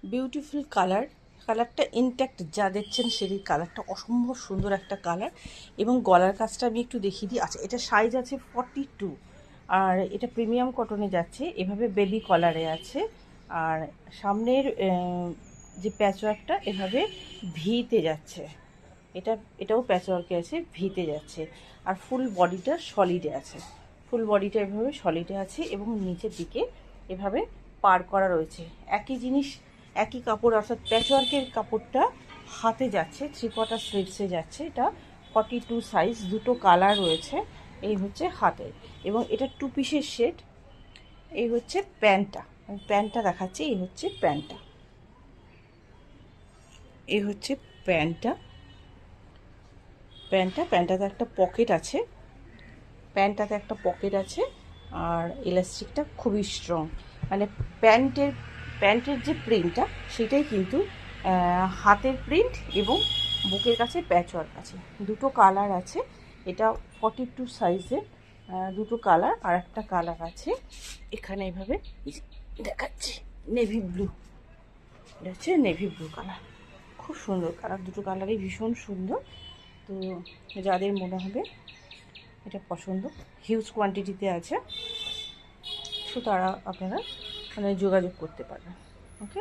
Beautiful colour. কালারটা intact, যা দেখছেন সেই কালারটা অসম্ভব সুন্দর একটা কালার। এবং গলার কাজটা আমি একটু দেখিয়ে দিই। আচ্ছা, এটা সাইজ আছে 42, আর এটা প্রিমিয়াম কটনে যাচ্ছে, এভাবে বেলি কলারে আছে। আর সামনের যে প্যাচওয়ার্কটা এভাবে ভিতে যাচ্ছে, এটাও প্যাচওয়ার্কে আছে, ভিতে যাচ্ছে। আর ফুল বডিটা সলিডে আছে, ফুল বডিটা এভাবে সলিডে আছে এবং নিচের দিকে এভাবে পার করা রয়েছে। একই জিনিস, একই কাপড়, অর্থাৎ প্যাচওয়ার্কের কাপড়টা হাতে যাচ্ছে, 3/4 স্লিভসে যাচ্ছে। এটা 42 সাইজ, দুটো কালার রয়েছে। এই হচ্ছে হাতের, এবং এটা 2 পিসের সেট। এই হচ্ছে প্যান্টটা, আমি প্যান্টটা দেখাচ্ছি। এই হচ্ছে প্যান্টটা, এই হচ্ছে প্যান্টটা। প্যান্টটাতে একটা পকেট আছে, প্যান্টটাতে একটা পকেট আছে। আর ইলাস্টিকটা খুবই স্ট্রং, মানে প্যান্টের যে প্রিন্টটা সেটাই কিন্তু হাতের প্রিন্ট, এবং বুকের কাছে প্যাচওয়ার্ক আছে। দুটো কালার আছে, এটা 42 সাইজের, দুটো কালার। আর একটা কালার আছে এখানে, এভাবে দেখাচ্ছি, নেভি ব্লু। এটা হচ্ছে নেভি ব্লু কালার, খুব সুন্দর কালার। দুটো কালারই ভীষণ সুন্দর। তো যাদের মনে হবে এটা পছন্দ, হিউজ কোয়ান্টিটিতে আছে, তো তারা আপনারা মানে যোগাযোগ করতে পারবেন। ওকে।